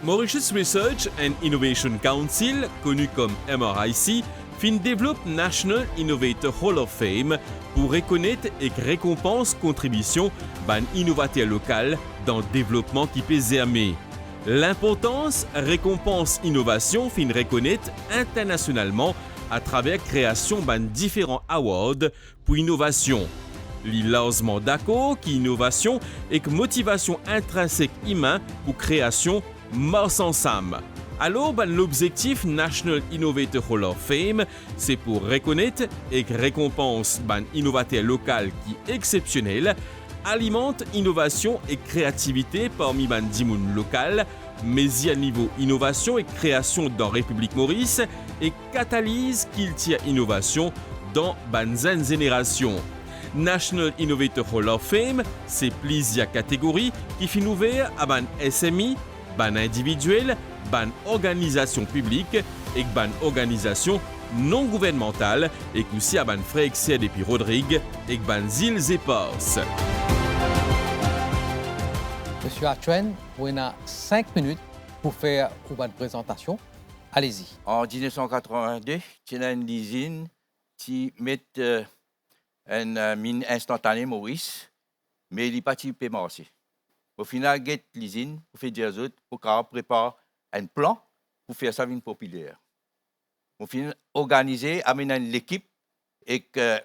Mauritius Research and Innovation Council, connu comme MRIC, fin développe National Innovator Hall of Fame pour reconnaître et récompense contribution ban innovateur local dans le développement qui peut aimer. L'importance récompense innovation fin reconnaître internationalement à travers création ban différents awards pour innovation. L'enlancement d'accords qui innovation et que motivation intrinsèque humain pour création mars ensemble. Alors, l'objectif National Innovator Hall of Fame, c'est pour reconnaître et récompense ban innovateur local qui exceptionnel, alimente innovation et créativité parmi ban dimoun local, mais à niveau innovation et création dans République Maurice et catalyse qu'il tire innovation dans ban génération. National Innovator Hall of Fame, c'est plusieurs catégories qui fin ouvert à ban SMI, ban individuel, ban organisation publique et ban organisation non gouvernementale et aussi à ban Frère Excel et puis Rodrigue et ban îles et Ports. Monsieur Achuen, vous avez 5 minutes pour faire une présentation. Allez-y. En 1982, il y a une usine qui met une mine instantanée Maurice, mais il n'est pas typé marché. Au final, l'usine, pour faire des autres, pour préparer un plan pour faire ça une populaire. Au final, organiser, amener l'équipe et que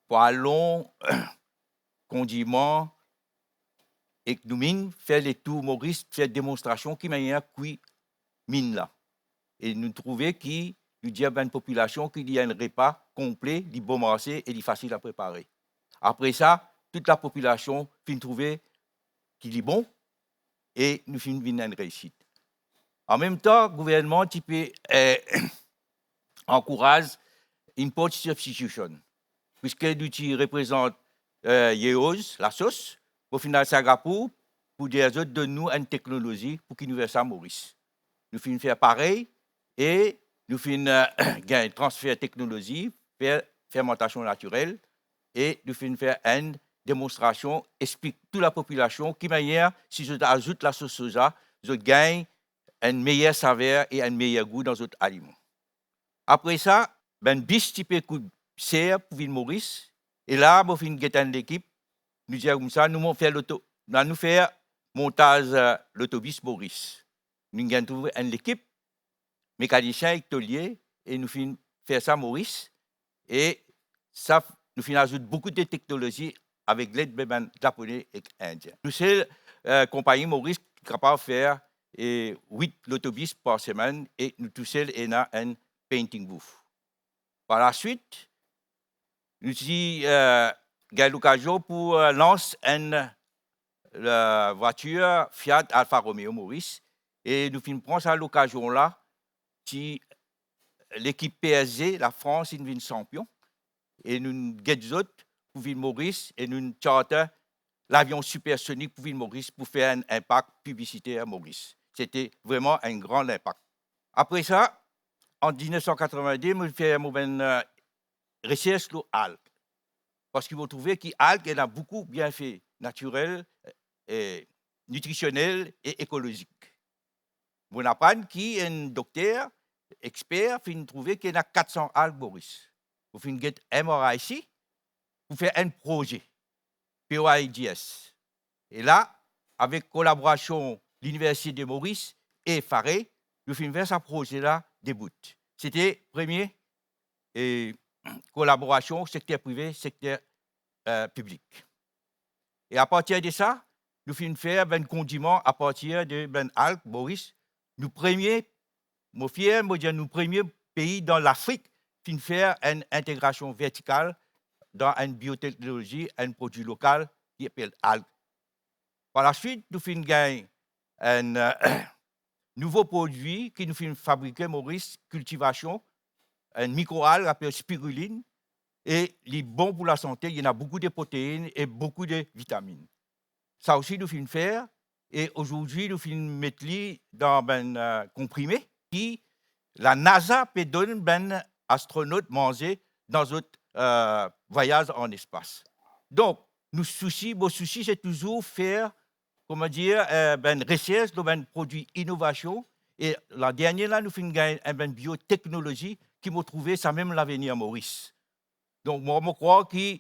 pour un long condiment et que nous mine faire les tours Maurice, faire démonstration qui m'a qui mine là. Et nous trouver qui nous dit à une population qu'il y a un repas complet, du bon marché et du facile à préparer. Après ça, toute la population finit trouver qu'il est bon et nous finissons une réussite. En même temps, le gouvernement encourage import substitution, puisque nous représente Yeos, la sauce, au final, Singapour, pour des autres de nous une technologie pour qu'ils nous versent à Maurice. Nous finissons faire pareil et nous finissons un transfert de technologie, faire fermentation naturelle et nous finissons faire une démonstration, explique toute la population qui manière, si je ajoute la sauce soja, je gagne un meilleur saveur et un meilleur goût dans notre aliment. Après ça, ben bis type coup de serre pour Ville Maurice et là, nous finissons guetter l'équipe, nous disons comme ça, nous faire montage l'autobus Maurice. Nous avons trouvé une équipe mécanicien et tôlier et nous finissons faire ça Maurice et ça nous finissons ajouter beaucoup de technologies avec l'aide des japonais et indiens. Nous sommes compagnie Maurice qui est capable de faire 8 autobus par semaine et nous tous seuls avons un painting booth. Par la suite, nous avons l'occasion pour lancer une voiture Fiat Alfa Romeo Maurice et nous prenons cette occasion-là si l'équipe PSG, la France, est une champion et nous avons pour Ville Maurice et nous charter l'avion supersonique pour Ville Maurice pour faire un impact publicitaire à Maurice. C'était vraiment un grand impact. Après ça, en 1992, nous faisons une recherche sur l'algue. Parce que vous trouvez que l'algue a beaucoup de bienfaits naturels, et nutritionnels et écologiques. Vous apprenez qu'un docteur expert finit trouver qu'il y a 400 algues Maurice. Vous finissez MRIC pour faire un projet, POIDS. Et là, avec collaboration de l'Université de Maurice et Faré, nous finissons faire ce projet-là début. C'était première collaboration secteur privé, secteur public. Et à partir de ça, nous finissons faire un condiment à partir de algues Maurice. Nous premiers pays dans l'Afrique qui faire une intégration verticale dans une biotechnologie, un produit local qui s'appelle algue. Par la suite, nous finissons gagner un nouveau produit qui nous finissons fabriquer Maurice, cultivation, un micro-algue appelé spiruline. Et il est bon pour la santé, il y en a beaucoup de protéines et beaucoup de vitamines. Ça aussi, nous finissons faire. Et aujourd'hui, nous finissons mettre dans un comprimé qui la NASA peut donner aux astronautes manger dans notre voyage en espace. Donc, nos soucis, c'est toujours faire comment dire, ben recherche, ben produit innovation. Et la dernière, là, nous faisons une biotechnologie qui m'a trouvé ça même l'avenir, Maurice. Donc, moi, je crois que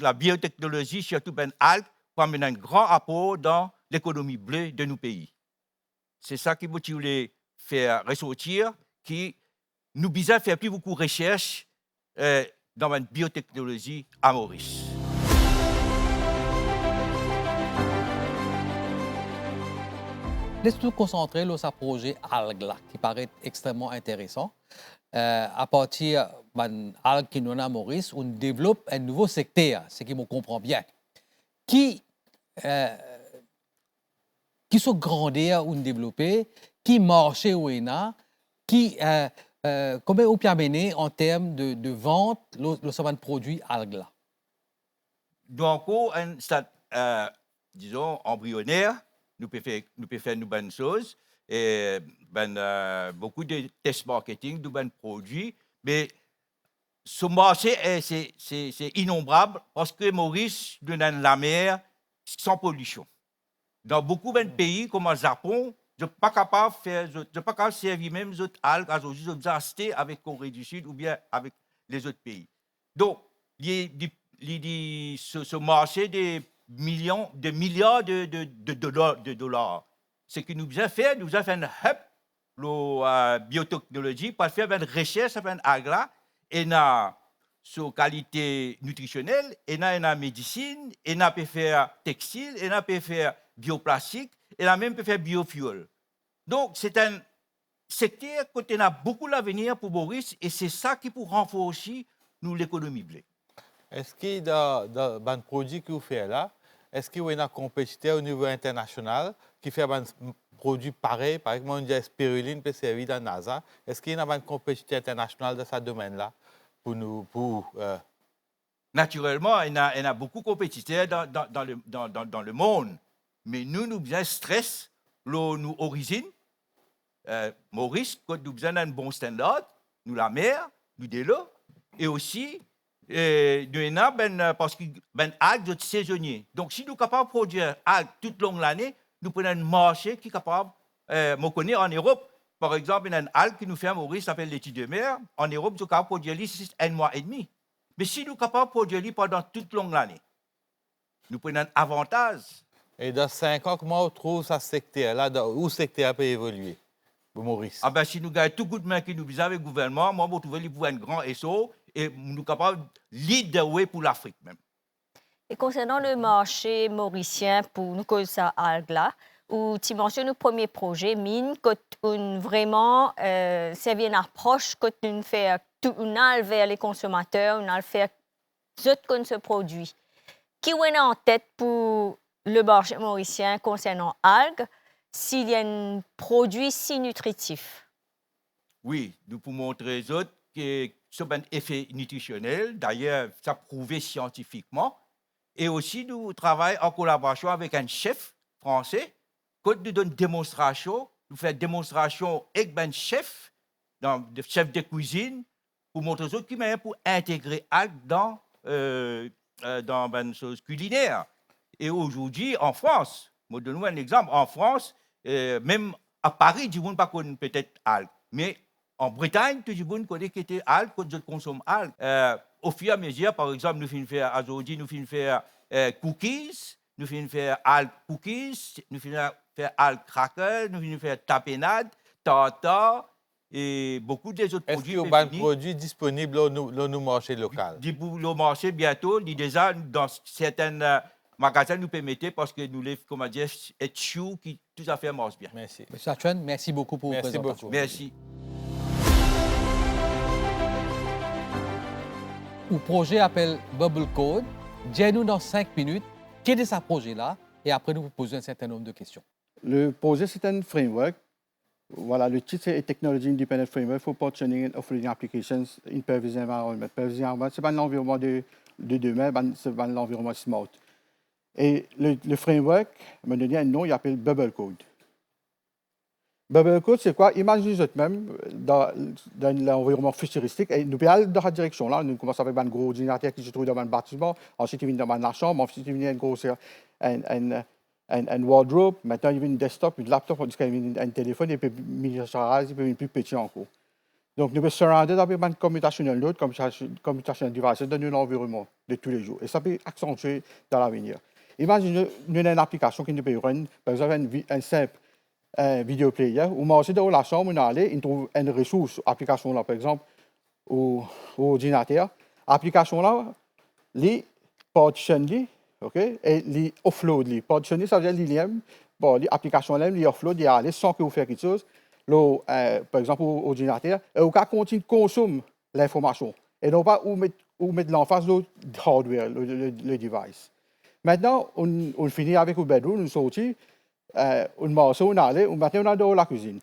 la biotechnologie, surtout ben algue, peut amener un grand apport dans l'économie bleue de nos pays. C'est ça qui je voulais faire ressortir, qui nous besoin faire plus beaucoup de recherches dans la biotechnologie à Maurice. Laisse-nous concentrer sur ce projet algue là, qui paraît extrêmement intéressant. À partir de l'algue qui nous a à Maurice, on développe un nouveau secteur, ce qui me comprend bien. Qui sont grandeur ou développés, qui marché ou n'a, qui comment on peut amener en termes de vente le produit algue là. Donc, un stade, disons, embryonnaire, nous pouvons faire une bonne chose. Et beaucoup de tests marketing de bons produits, mais ce marché, c'est innombrable parce que Maurice donne la mer sans pollution. Dans beaucoup de pays, comme le Japon, je ne suis pas capable de servir même les autres algues aujourd'hui, je dois acheter avec la Corée du Sud ou bien avec les autres pays. Donc, ce marché des milliards de dollars. Ce que nous avons fait, nous avons fait un hub, la biotechnologie, pour faire une recherche sur l'algue et sur qualité nutritionnelle, et la médecine, et on peut faire textile, et on peut faire bioplastique, et on même peut faire biofuel. Donc, c'est un secteur qui a beaucoup d'avenir pour Maurice, et c'est ça qui peut renforcer l'économie bleue. Est-ce qu'il y a des produits que vous faites là? Est-ce qu'il y a un compétiteur au niveau international qui fait un produit pareil? Par exemple, on dit spiruline peut servir dans la NASA. Est-ce qu'il y a un compétiteur international dans ce domaine-là pour nous? Naturellement, il y a beaucoup de compétiteurs dans le monde. Mais nous avons stress, nos origines. Maurice, quand nous avons un bon standard, nous la mer, nous de l'eau, et aussi, nous avons parce que algues sont saisonniers. Donc, si nous sommes capables de produire algues toute l'année, nous prenons un marché qui est capable, je connais en Europe, par exemple, il y a une algue qui nous fait à Maurice, qui s'appelle l'étille de mer. En Europe, nous sommes capables de produire 1 mois et demi. Mais si nous sommes capables de produire pendant toute l'année, nous prenons un avantage. Et dans 5 ans, comment on trouve ce secteur-là, où ce secteur peut évoluer, pour Maurice? Ah ben, si nous gagnons tout coup de main qui nous visent avec le gouvernement, moi, je trouve qu'il faut un grand SO et nous sommes capables de leader pour l'Afrique même. Et concernant le marché mauricien pour nous causer ça algue-là, où tu mentionnes le premier projet, mine, quand on vraiment c'est une approche quand on fait une algue vers les consommateurs, on a fait autres qu'on se produit. Qui est en tête pour le marché mauricien concernant algues, s'il y a un produit si nutritif? Oui, nous pouvons montrer aux autres que c'est un effet nutritionnel. D'ailleurs, ça prouvé scientifiquement. Et aussi, nous travaillons en collaboration avec un chef français. Quand nous donnons démonstration, nous faisons démonstration avec un chef, chef de cuisine, pour montrer aux autres qui m'a pour intégrer algues dans une chose culinaire. Et aujourd'hui, en France, je vais donner un exemple. En France, même à Paris, tout le monde ne connaît pas peut-être algues. Mais en Bretagne, tout le monde connaît que c'est algues quand je consomme algues. Au fur et à mesure, par exemple, nous finissons faire aujourd'hui, nous finissons faire cookies, nous finissons faire algues cookies, nous finissons faire algues crackers, nous finissons faire tapenade, tartare et beaucoup des autres produits. Est-ce qu'il y a des produits disponibles dans nos marchés locaux? Le marché bientôt, déjà dans certains magasins nous permettez parce que nous les, comment dire, être chou qui tout à fait marche bien. Merci. Monsieur Achouane, merci beaucoup pour votre présentation. Merci. Le projet appelle Bubble Code. Dis-nous dans 5 minutes quel est ce projet-là et après nous vous poser un certain nombre de questions. Le projet, c'est un framework. Voilà, le titre c'est Technology Independent Framework for Positioning and Offering Applications in Pervasive Environment. Pervasive Environment, ce n'est pas l'environnement de demain, c'est l'environnement smart. Et le framework m'a donné un nom, il s'appelle Bubble Code. Bubble Code, c'est quoi? Imaginez vous-même dans l'environnement futuristique. Et nous allons dans cette direction-là. Nous commençons avec un gros ordinateur qui se trouve dans un bâtiment. Ensuite, il vient dans la chambre. Ensuite, il vient un un wardrobe, maintenant il y a une desktop, une laptop, un téléphone, il peut miniaturiser, il peut être plus petit encore. Donc, nous sommes surroundés par une communication l'autre, communication devices dans notre environnement de tous les jours. Et ça peut accentuer dans l'avenir. Imaginez, nous avons une application qui nous peut run, par exemple, un simple vidéo player, où moi aussi dans la chambre, on allait, on trouve une ressource, application là, par exemple, au ordinateur. Application là, les partition, ok, et les offload. Les partition, ça veut dire les liens, bon, les applications là, les offload, ils allaient sans que vous fassiez quelque chose. Par exemple, au ordinateur, et au cas continue de consommer l'information. Et non pas où mettre l'emphase le hardware, le device. Maintenant, on finit avec le bedroom, on sortit, on marche, on allait, maintenant on est dans la cuisine.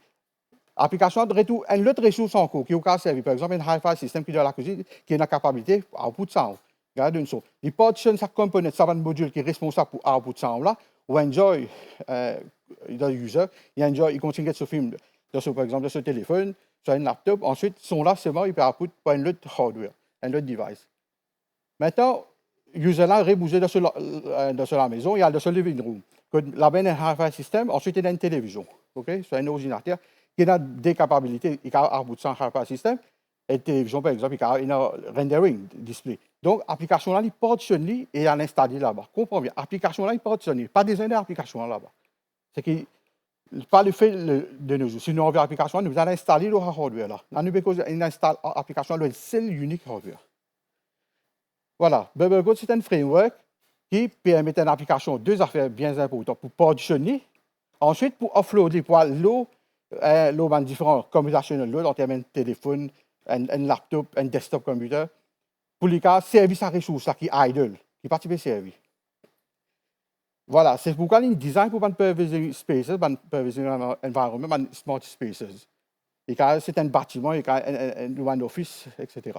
Application de retour, une autre ressource encore qui est au cas servi. Par exemple, un hi-fi système qui est dans la cuisine, qui a la capacité output sound. Regardez une chose. Les partitions, ça component, ça va un module qui est responsable pour output sound là, ou enjoy, le user, il continue de se filmer. Par exemple, sur ce téléphone, sur un laptop. Ensuite, son là, c'est bon, il peut output pour un autre hardware, un autre device. Maintenant, user là rebougé dans la maison, il y a dans le living room. Là-bas, il y a un hi-fi système, ensuite, il y a une télévision, okay? Sur un ordinateur qui a des capacités, il a output sans hi-fi système, et la télévision, par exemple, il a un rendering display. Donc, l'application là, il partitionne et il a installé là-bas. Comprenez bien, l'application là, il partitionne, pas designer l'application là-bas. C'est que pas le fait de nos jours. Si nous avons l'application, nous allons installer le hardware là. Là, nous installons l'application, le seul unique hardware. Voilà. BubbleCode, c'est un framework qui permet à une application deux affaires bien importantes pour partitionner, ensuite pour offloader, pour l'eau différents combinationnels en termes de téléphone, un laptop, un desktop computer, pour les cas, service à ressources là, qui est idle, qui ne participe pas servir. Voilà, c'est pourquoi il design pour pervasive spaces, pervasive environment, smart spaces. Et quand c'est un bâtiment, et quand un office, etc.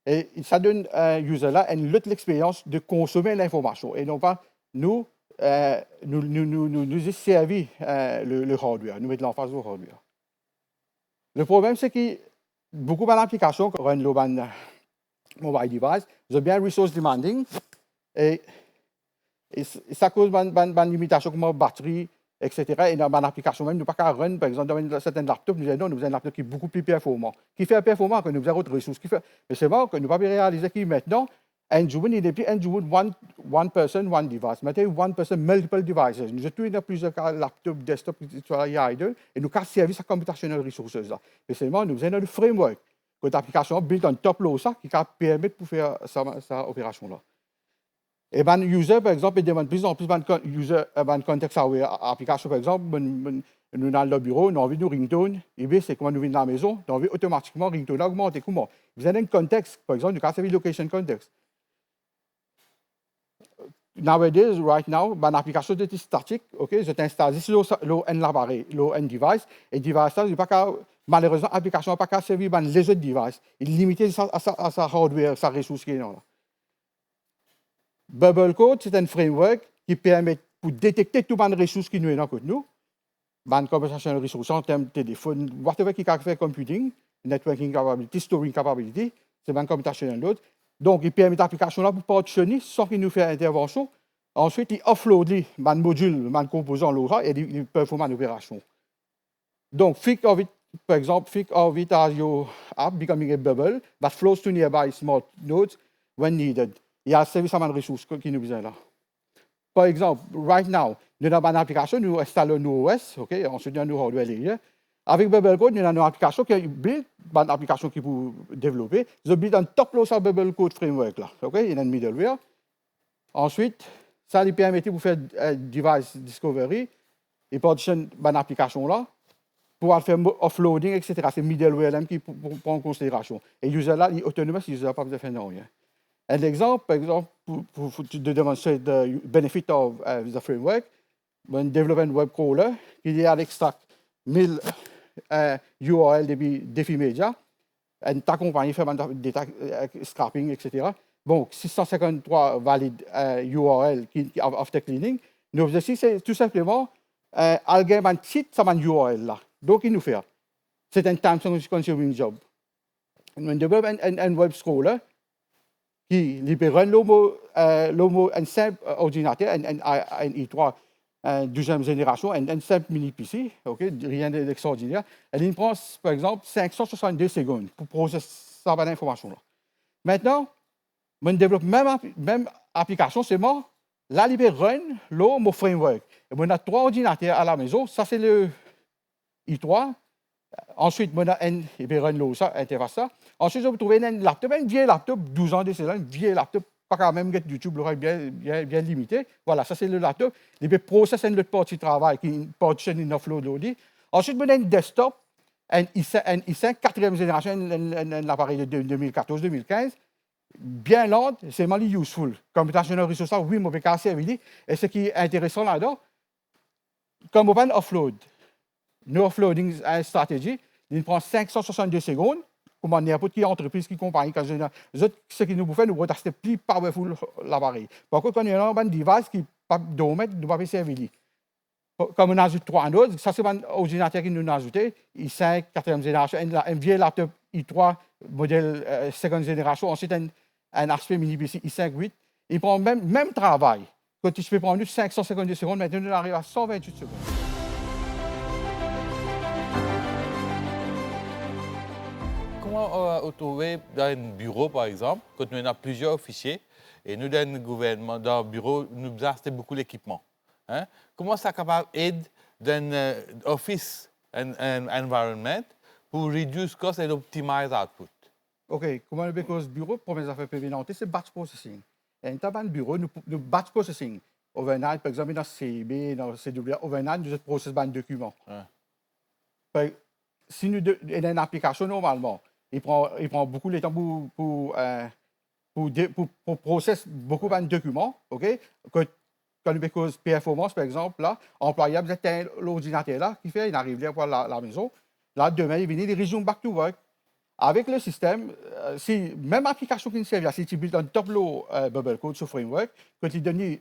Et ça donne à user là une autre expérience de consommer l'information et non pas nous servir le hardware, nous mettre l'emphase au hardware. Le problème, c'est que beaucoup d'applications qui run le mobile device, sont bien resource demanding et ça cause une limitation comme la batterie, etc. Et dans une application même, nous ne pouvons pas run, par exemple, dans certains laptops, nous avons un laptop qui est beaucoup plus performant, qui fait performant que nous avons d'autres ressources. Mais c'est bon que nous ne pouvons pas réaliser que maintenant, un jour, il n'est plus un jour, one person, one device. Maintenant, one person, multiple devices. Nous avons plusieurs laptops, desktops, idle, et nous avons service à computational resources là. Mais seulement, nous avons un framework, une application built on top low, ça, qui permet de faire cette opération-là. Et ben user, par exemple, il demande plus en plus de user, contexte aware application, par exemple, nous dans le bureau, nous avons envie de ringtone, et bien c'est comment nous venons de la maison, nous avons automatiquement ringtone augmenter. Comment? Vous avez un contexte, par exemple, nous avons un location context. Nowadays, right now, une application est statique, ok, je t'installe ici l'appareil, un device, et device ça, malheureusement, l'application n'a pas qu'à servir les autres devices. Il est limité à sa hardware, sa ressource qui est là. BubbleCode, c'est un framework qui permet de détecter toutes les ressources qui nous sont dans nous, les conversations de ressources en termes de téléphone, whatever qui fait computing, networking capability, storing capability, c'est une computation de l'autre. Donc, il permet l'application là pour partitionner sans qu'il nous fasse intervention. Ensuite, il offload les modules, les composants là, et il performe l'opération. Donc, think of it, par exemple, think of it as your app becoming a bubble that flows to nearby smart nodes when needed. Il y a un service à une ressource qui nous besoin là. Par exemple, right now, nous avons une application, nous installons nos OS, ok, ensuite nous avons nos hardware layer. Avec BubbleCode, nous avons une application qui est build, une application qui peut développer. Nous avons un top load sur BubbleCode framework là, ok, il y a une middleware. Ensuite, ça lui permet de faire device discovery et partition une application là pour faire offloading, etc. C'est middleware qui prend en considération. Et user là, il est autonome, si user n'a pas besoin de faire rien. Un exemple, par exemple, pour démontrer le benefit of the framework, on développe un web crawler qui est à l'extract 1000 URL depuis défi média, et t'accompagne faire data scrapping, etc. Bon, 653 valides URL after cleaning. Nous aussi, c'est tout simplement alger un site sur un URL là. Donc, il nous fait. C'est un time consuming job. On développe un web scroller qui libère un simple ordinateur, un i3 deuxième génération, une simple mini-PC, rien d'extraordinaire. Elle prend, par exemple, 562 secondes pour processer cette information-là. Maintenant, on développe même application, c'est moi, là, il peut run mon framework. Et on a 3 ordinateurs à la maison, ça c'est le i3. Ensuite, on a il peut run ça, interface ça. Ensuite, vous trouvez un laptop, un vieil laptop, 12 ans d'essai, un vieil laptop, pas quand même que YouTube l'aurait bien limité. Voilà, ça c'est le laptop. Il peut processer une autre partie de travail, qui est une partie in offload. Ensuite, on a un desktop, un i5 quatrième génération, un appareil de 2014-2015. Bien lente, c'est vraiment useful. Computational resources, oui, on peut casser avec lui. Et ce qui est intéressant là-dedans, comme on offload, no offloading stratégie, il prend 562 secondes, comme n'importe quelle entreprise qui compagnie, quand ce qui nous fait, nous rester plus powerful l'appareil. Par contre, quand il y a un device qui pas d'omètre, nous ne pas servir lui. Comme on ajoute 3 nodes, ça c'est un ordinateur qui nous a ajouté, i5, 4e génération, un vieux laptop i3, modèle 2e génération, ensuite un HP mini PC i5 8. Il prend même travail. Quand tu peux prendre 552 secondes, maintenant on arrive à 128 secondes. Comment on trouve dans un bureau, par exemple, quand on a plusieurs officiers, et nous, dans le gouvernement, dans le bureau, nous avons beaucoup d'équipement. Hein? Comment ça capable d'aider dans office environment pour réduire le cost et optimiser output? OK. Comment on peut bureau pour mes affaires prévenantes, c'est batch processing. Et dans un bureau, nous batch processing. Overnight, par exemple, dans CB, dans CW, overnight, nous processons un document. Si nous avons une application normalement, il prend beaucoup de temps pour processer beaucoup de documents. OK? Quand nous avons performance, par exemple, là, employable, c'est l'ordinateur là qui fait, il arrive là pour la maison. Là, demain, il vient, il résume back to work. Avec le système, si même application qui ne sert à si tu builds un tableau bubble code sur framework, quand tu donnes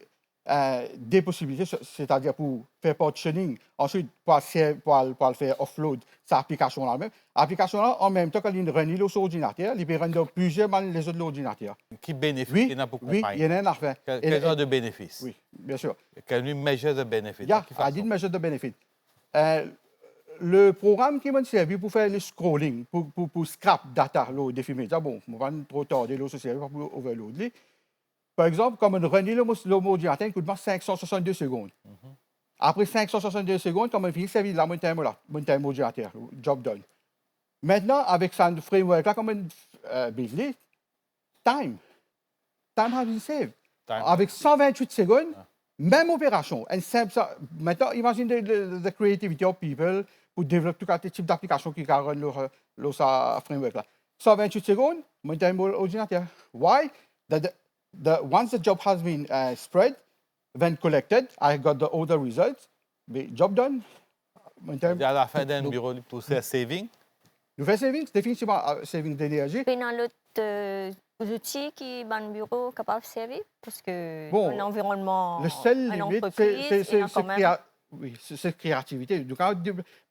des possibilités, c'est-à-dire pour faire partitioning, ensuite pour le faire offload, cette application-là même. L'application-là, en même temps, quand il run sur l'ordinateur, il peut run dans plusieurs les autres ordinateurs. Qui bénéficie? Oui, il y en a beaucoup. Oui, il y en a un affaire. Quel genre de bénéfice? Oui, bien sûr. Quelle mesure de bénéfice? Il y a une mesure de bénéfice. Le programme qui m'a servi pour faire le scrolling, pour scrap data, le défi média, bon, on va trop tarder, le social, pour overload. Par exemple, comme on renie le ordinateur, il coûte 562 secondes. Après 562 secondes, comme on finit, ça veut dire mon time ordinateur, job done. Maintenant, avec ce framework-là, comme on build time has been saved. Avec 128 secondes, même opération. Maintenant, imagine the creativity of people pour développer tout type d'application qui run le framework-là. 128 secondes, mon time ordinateur. Why? Once the job has been spread, then collected, I got all the results. The job done. À la fin d'un bureau pour faire saving? Nous faisons saving, définitivement saving d'énergie. Et dans l'autre outils qui dans le bureau capable de servir parce que bon, un environnement, le seul limite, c'est créativité. Donc, par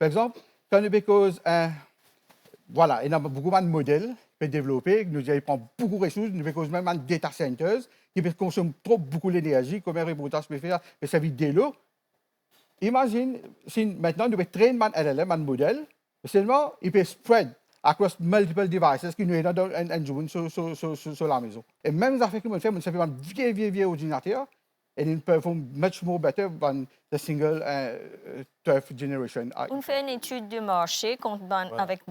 exemple, quand nous cause voilà, il y a beaucoup de modèles qui peuvent développer, nous prend beaucoup de ressources, nous cause même des data centers qui peuvent consommer beaucoup d'énergie, comme un reportage peut faire, mais ça veut dire l'eau. Imagine si maintenant nous pouvons traîner un LLM, un modèle, seulement il peut spread across multiple devices qui nous aident dans un jour sur la maison. Et même les affaires que nous faisons, ça fait un vieux ordinateur et ils performent much more better than the single 12th generation. On fait une étude de marché avec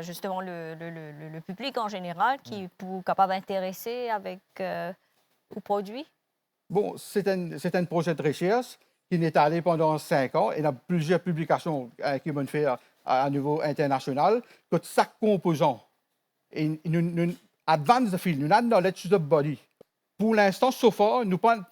justement le public en général qui est capable d'intéresser avec au produit. Bon, c'est un projet de recherche qui est allé pendant 5 ans et il y a plusieurs publications qui vont faire à niveau international, que chaque composant nous advance the field, nous avons knowledge the body. Pour l'instant, so far, nous prenons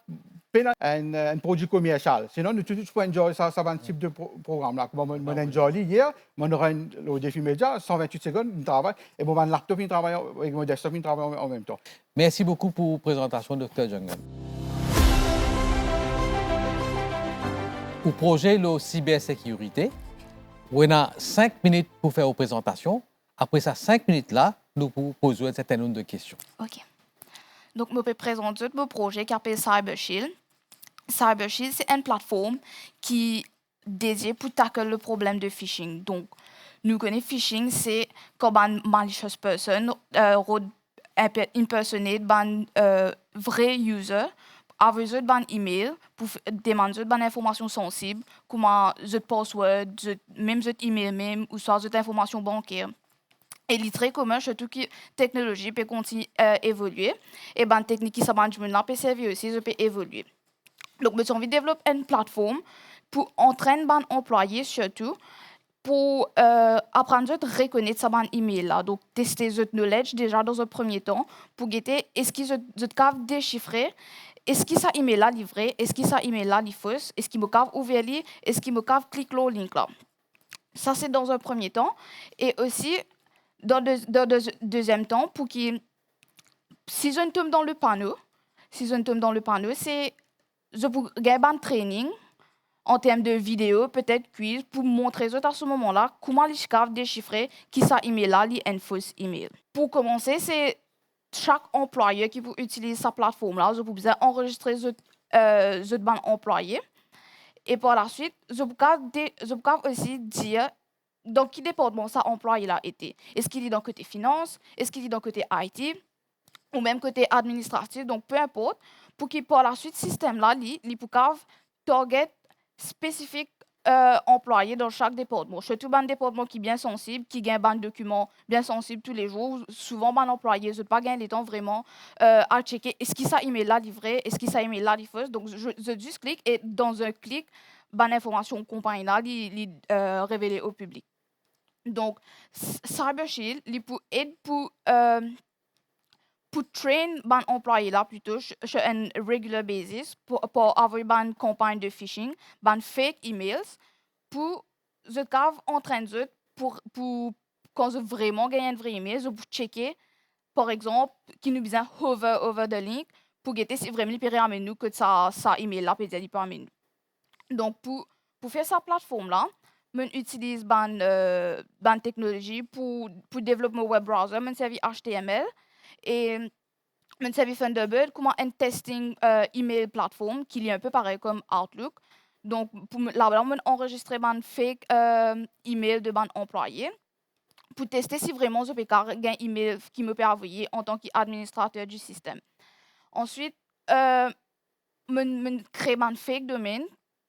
un produit commercial. Sinon, nous pouvons enjoy ça un type de programme là. Comme on enjoy hier, on aura le défi média, 128 secondes, on travaille, et mon laptop, il travaille, et mon desktop, il travaille en même temps. Merci beaucoup pour la présentation, Dr. Jungan. Pour le projet de cybersécurité, on a 5 minutes pour faire une présentation. Après ces 5 minutes-là, nous pouvons poser un certain nombre de questions. OK. Donc, je vais présenter mon projet qui s'appelle CyberShield. CyberShield, c'est une plateforme qui est dédiée pour tackler le problème de phishing. Donc, nous connaissons phishing, c'est quand une malicious person impersonate un vrai user, avoir un email pour demander une information sensible, comme un password, même un email même, ou soit une information bancaire. Et il est très commun, surtout que la technologie peut continuer à évoluer. Et la technique qui s'améliore peut servir aussi, peut évoluer. Donc, nous avons envie de développer une plateforme pour entraîner les employés, surtout, pour apprendre à reconnaître ces emails-là. Donc, tester votre knowledge déjà dans un premier temps pour guetter est-ce qu'ils sont déchiffrer, est-ce que ça email-là livré, est-ce que ça email-là est faux, est-ce qu'ils me peuvent ouvrir, est-ce qu'ils me peuvent cliquer le link-là. Ça, c'est dans un premier temps. Et aussi, dans le deuxième temps, pour qu'ils, si je tombe dans le panneau, c'est je pour gagner un training en termes de vidéo, peut-être quiz, pour montrer à ce moment-là comment les capables déchiffrer qui ça email-là, est un faux email. Pour commencer, c'est chaque employeur qui peut utiliser sa plateforme-là, je peux enregistrer ban employé. Et par la suite, je peux aussi dire dans quel département ça employé-là était. Est-ce qu'il est dans le côté finance, est-ce qu'il est dans le côté IT, ou même côté administratif, donc peu importe, pour qu'il par la suite, ce système-là, il peut target spécifique employé dans chaque département. Surtout un département qui est bien sensible, qui gagne un document bien sensible tous les jours. Souvent, un employé ne pas gagner le temps vraiment à checker est-ce que ça email là livré, est-ce que ça email là livré. Donc, je juste clique et dans un clic, l'information compagnie là est révélée au public. Donc, CyberShield, il peut aider pour train ban employé là plutôt sur un regular basis pour avoir une campagne de phishing, ban fake emails pour je cave en train de pour quand je vraiment gagne un vrai email, je peux checker par exemple qui nous besoin hover over the link pour guetter si vraiment il peut ramener nous que ça email là peut dire il peut ramener nous. Donc pour faire sa plateforme là, on utilise ban technologie pour développer mon web browser, on servi HTML. Et je servi Thunderbird comme un testing email plateforme qui est un peu pareil comme Outlook. Donc, là, on enregistre un fake email de ban employé pour tester si vraiment je peux gagner un email qui me peut envoyer en tant qu'administrateur du système. Ensuite, je crée un fake domaine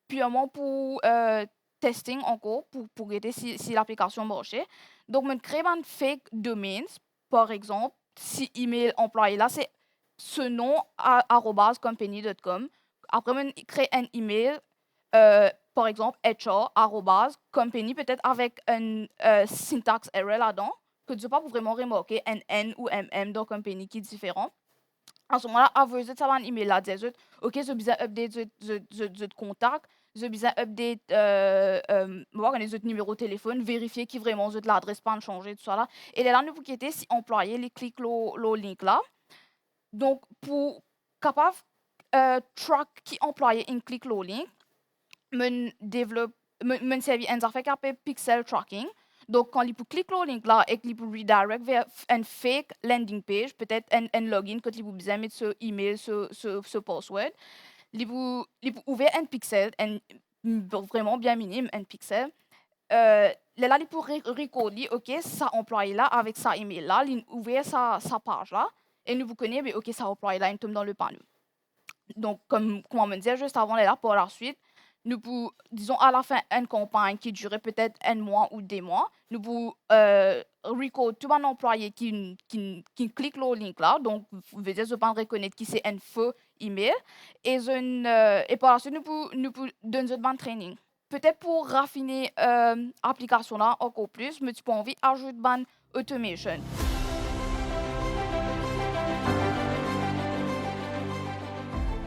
purement pour testing encore, pour regarder si l'application marche. Donc, je crée un fake domain, par exemple, si email employé là, c'est ce nom @company.com. Après, on crée un email, par exemple, HR@company, peut-être avec un syntax error là-dedans, que tu ne peux pas vraiment remarquer un N ou MM dans company qui est différent. À ce moment-là, avoir un email là, dire, OK, j'ai besoin d'update de contact, j'ai besoin update voir les autres numéros de téléphone, vérifier qui vraiment l'adresse pas changé tout ça là. Et là nous pour quitter si employé les clique le link là. Donc pour capable track qui employé un clique le link, me développe me servir un affaire qui s'appelle pixel tracking. Donc, quand il peut cliquer le link là et qu'il peut redirect vers un fake landing page, peut-être un login, quand il peut besoin mettre ce email, ce password, il peut ouvrir un pixel, vraiment bien minime, un pixel. Là, il peut recorder, OK, ça employé là, avec ça email là, il ouvre sa page là, et nous vous connaissez, OK, ça employé là, il tombe dans le panneau. Donc, comme on me disait juste avant, là, pour la suite, nous pouvons, disons, à la fin, une campagne qui durait peut-être un mois ou 2 mois, nous pouvons record tout un employé qui clique le link là, donc vous dire, je peux reconnaître qui c'est un faux email, et par la suite, nous pouvons donner un training. Peut-être pour raffiner l'application là encore plus, mais tu peux envie d'ajouter une automation.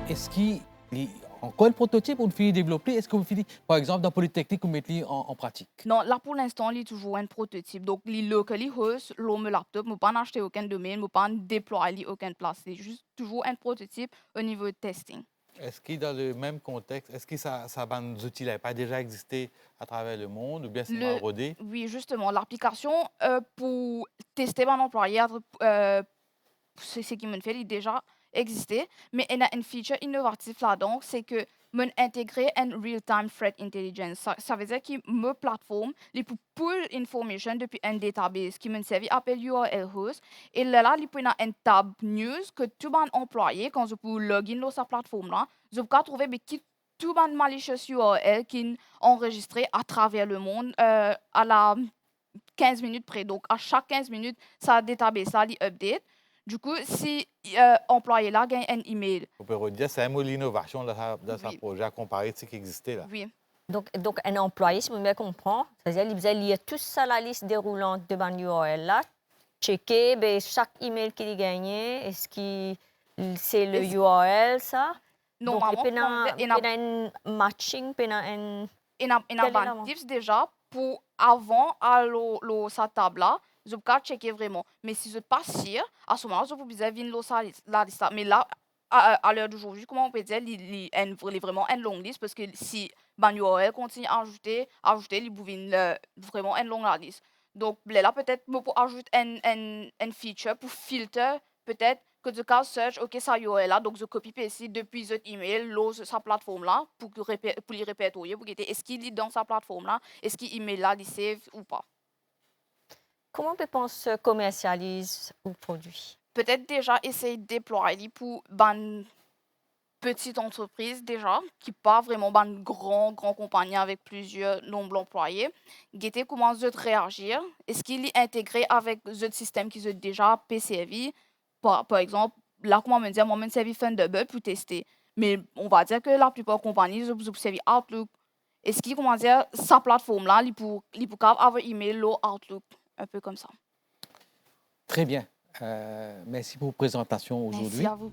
Est-ce qu'il y a encore un prototype ou finit de développer? Est-ce que vous finissez, par exemple, dans Polytechnique, vous mettez en pratique? Non, là pour l'instant, il y a toujours un prototype. Donc, les locally host, l'homme laptop, je ne peux pas acheter aucun domaine, je ne peux pas déployer aucune place. C'est juste toujours un prototype au niveau de testing. Est-ce que dans le même contexte, est-ce que ça outils n'a pas déjà existé à travers le monde ou bien c'est mal rodé? Oui, justement. L'application pour tester mon employé, c'est ce qui me fait, il déjà existait, mais il y a une feature innovative là-dedans, c'est que mon intégrer un real-time threat intelligence. Ça veut dire que ma plateforme, les pour pull information depuis un database qui me servi appelle URL host, et là, il peut y avoir un tab news que tout le employé, quand je peux login dans sa plateforme là, je peux trouver qui tout le malicious URL qui est enregistré à travers le monde à la 15 minutes près. Donc, à chaque 15 minutes, ça database là, il update. Du coup, si employé là gagne un email. On peut redire, c'est un mot l'innovation dans ce Oui. projet à comparer de ce qui existait là. Oui. Donc, un employé, si vous me comprenez, c'est-à-dire qu'il faisait lire tout ça la liste déroulante de ban URL là, checker ben, chaque email qu'il a gagné, est-ce que c'est le URL ça? Normalement, Donc, il y a un matching, il y a un... Il y a Quel est un l'avant? tips déjà pour avant à sa table là, je peux checker vraiment. Mais si je pas sûr, à ce moment-là, je peux bien venir la liste. Mais là, à l'heure d'aujourd'hui, comment on peut dire, il est vraiment une longue liste parce que si ban URL continue à ajouter, il peut venir vraiment une longue liste. Donc là, peut-être, pour ajouter un feature pour filtrer peut-être que du cas search, ok, ça URL là, donc je copie ici depuis cet email, sa plateforme là, pour les répertorier, pour est-ce qu'il est dans sa plateforme là, est-ce qu'il email là, il save ou pas. Comment on peut penser commercialise un produit? Peut-être déjà essayer de déployer pour une petite entreprise déjà, qui pas vraiment une grande compagnie avec plusieurs nombres d'employés. Guetter comment je réagir, est-ce qu'il est intégré avec le système qui est déjà PCV. Par exemple, là, comment me dire, moi, je servi Thunderbird pour tester. Mais on va dire que la plupart des compagnies, ils ont servi Outlook. Est-ce qu'il, comment dire, sa plateforme-là, il peut avoir email, Outlook, un peu comme ça. Très bien. Merci pour la présentation aujourd'hui. Merci à vous.